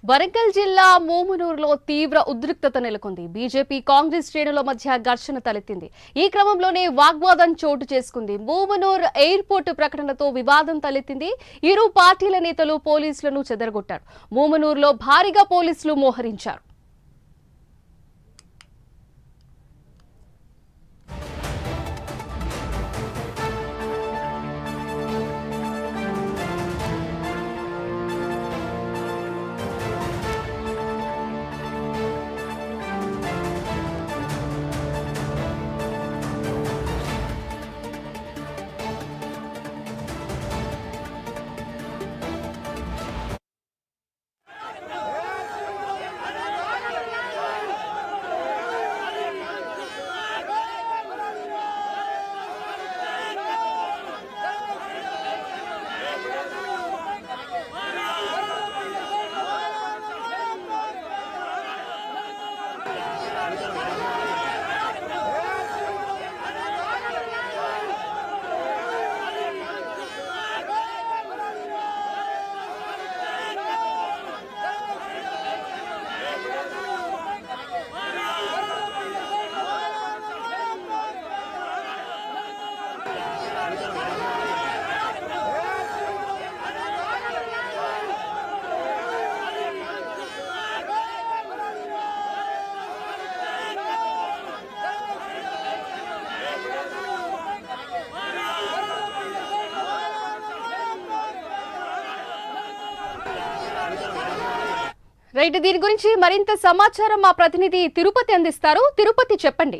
వరంగల్ జిల్లా మోమునూరులో తీవ్ర ఉద్రిక్తత నెలకొంది. బీజేపీ కాంగ్రెస్ శ్రేణుల మధ్య ఘర్షణ తలెత్తింది. ఈ క్రమంలోనే వాగ్వాదం చోటు చేసుకుంది. మోమునూరు ఎయిర్పోర్టు ప్రకటనతో వివాదం తలెత్తింది. ఇరు పార్టీల నేతలు పోలీసులను చెదరగొట్టారు. మోమునూరులో భారీగా పోలీసులు మోహరించారు. రైట్, దీని గురించి మరింత సమాచారం మా ప్రతినిధి తిరుపతి అందిస్తారు. తిరుపతి, చెప్పండి.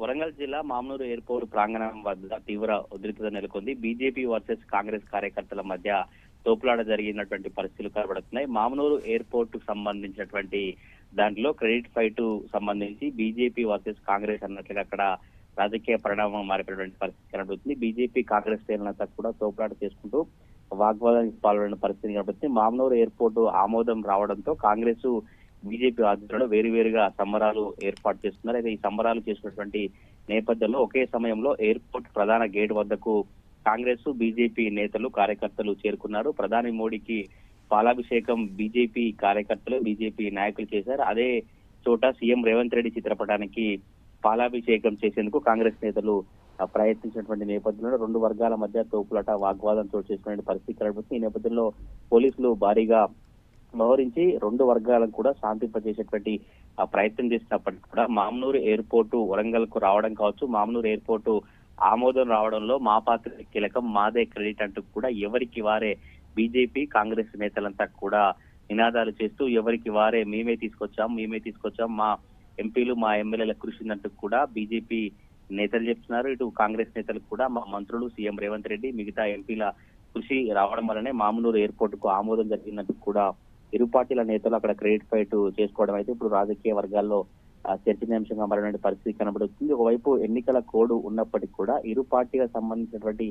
వరంగల్ జిల్లా మామనూరు ఎయిర్పోర్ట్ ప్రాంగణం వద్ద తీవ్ర ఉద్రిక్తత నెలకొంది. బీజేపీ వర్సెస్ కాంగ్రెస్ కార్యకర్తల మధ్య తోపులాట జరిగినటువంటి పరిస్థితులు కనబడుతున్నాయి. మామనూరు ఎయిర్పోర్ట్ కు సంబంధించినటువంటి దాంట్లో క్రెడిట్ ఫైట్ సంబంధించి బీజేపీ వర్సెస్ కాంగ్రెస్ అన్నట్లుగా అక్కడ రాజకీయ పరిణామం మారినటువంటి పరిస్థితి కనబడుతుంది. బీజేపీ కాంగ్రెస్ శ్రేణులంతా కూడా తోపులాట చేసుకుంటూ వాగ్వాదానికి పాల్గొన్న పరిస్థితి కనబడుతుంది. మామనూరు ఎయిర్పోర్ట్ ఆమోదం రావడంతో కాంగ్రెస్ బీజేపీ ఆధ్వర్యంలో వేరువేరుగా సంబరాలు ఏర్పాటు చేస్తున్నారు. అయితే ఈ సంబరాలు చేసినటువంటి నేపథ్యంలో ఒకే సమయంలో ఎయిర్పోర్ట్ ప్రధాన గేట్ వద్దకు కాంగ్రెస్ బీజేపీ నేతలు కార్యకర్తలు చేరుకున్నారు. ప్రధాని మోడీకి పాలాభిషేకం బీజేపీ కార్యకర్తలు బీజేపీ నాయకులు చేశారు. అదే చోట సీఎం రేవంత్ రెడ్డి చిత్రపటానికి పాలాభిషేకం చేసేందుకు కాంగ్రెస్ నేతలు ప్రయత్నించినటువంటి నేపథ్యంలో రెండు వర్గాల మధ్య తోపులాట వాగ్వాదం చోటు చేసుకునే పరిస్థితి కనబడుతుంది. ఈ నేపథ్యంలో పోలీసులు భారీగా మోహరించి రెండు వర్గాలను కూడా శాంతింపజేసేటువంటి ప్రయత్నం చేసినప్పటికీ కూడా మామనూరు ఎయిర్పోర్టు వరంగల్ కు రావడం కావచ్చు, మామనూరు ఎయిర్పోర్టు ఆమోదం రావడంలో మా పాత్ర కీలకం, మాదే క్రెడిట్ అంటూ కూడా ఎవరికి వారే బీజేపీ కాంగ్రెస్ నేతలంతా కూడా నినాదాలు చేస్తూ ఎవరికి వారే మేమే తీసుకొచ్చాం, మా ఎంపీలు మా ఎమ్మెల్యేల కృషి అంటూ కూడా బీజేపీ నేతలు చెప్తున్నారు. ఇటు కాంగ్రెస్ నేతలు కూడా మా మంత్రులు సీఎం రేవంత్ రెడ్డి మిగతా ఎంపీల కృషి రావడం వల్లనే మామనూరు ఎయిర్పోర్ట్ కు ఆమోదం జరిగిందంటూ కూడా ఇరు పార్టీల నేతలు అక్కడ క్రెడిట్ ఫైట్ చేసుకోవడం అయితే ఇప్పుడు రాజకీయ వర్గాల్లో చర్చనీయాంశంగా మారిన పరిస్థితి కనబడుతుంది. ఒకవైపు ఎన్నికల కోడ్ ఉన్నప్పటికీ కూడా ఇరు పార్టీలకు సంబంధించినటువంటి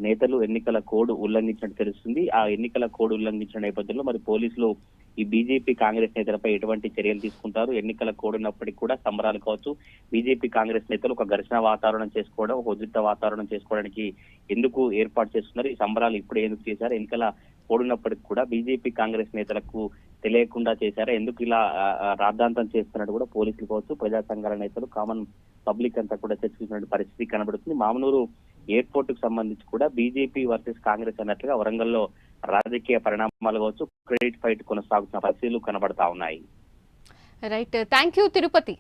నేతలు ఎన్నికల కోడ్ ఉల్లంఘించినట్టు తెలుస్తుంది. ఆ ఎన్నికల కోడ్ ఉల్లంఘించిన నేపథ్యంలో మరి పోలీసులు ఈ బీజేపీ కాంగ్రెస్ నేతలపై ఎటువంటి చర్యలు తీసుకుంటారు? ఎన్నికల కోడ్ ఉన్నప్పటికీ కూడా సంబరాలు కావచ్చు, బీజేపీ కాంగ్రెస్ నేతలు ఒక ఘర్షణ వాతావరణం చేసుకోవడం, ఒక ఉద్రిక్త వాతావరణం చేసుకోవడానికి ఎందుకు ఏర్పాటు చేస్తున్నారు? ఈ సంబరాలు ఇప్పుడు ఎందుకు చేశారు? ఎన్నికల కోడ్ ఉన్నప్పటికీ కూడా బీజేపీ కాంగ్రెస్ నేతలకు తెలియకుండా చేశారా? ఎందుకు ఇలా రాద్ధాంతం చేస్తున్నట్టు కూడా పోలీసులు కావచ్చు, ప్రజా సంఘాల నేతలు, కామన్ పబ్లిక్ అంతా కూడా చర్చించిన పరిస్థితి కనబడుతుంది. మామనూరు ఎయిర్పోర్ట్ కు సంబంధించి కూడా బీజేపీ వర్సెస్ కాంగ్రెస్ అన్నట్లుగా వరంగల్లో రాజకీయ పరిణామాలు కావచ్చు, క్రెడిట్ ఫైట్ కొనసాగుతున్న పరిస్థితులు కనబడతా ఉన్నాయి. Right, thank you Tirupati.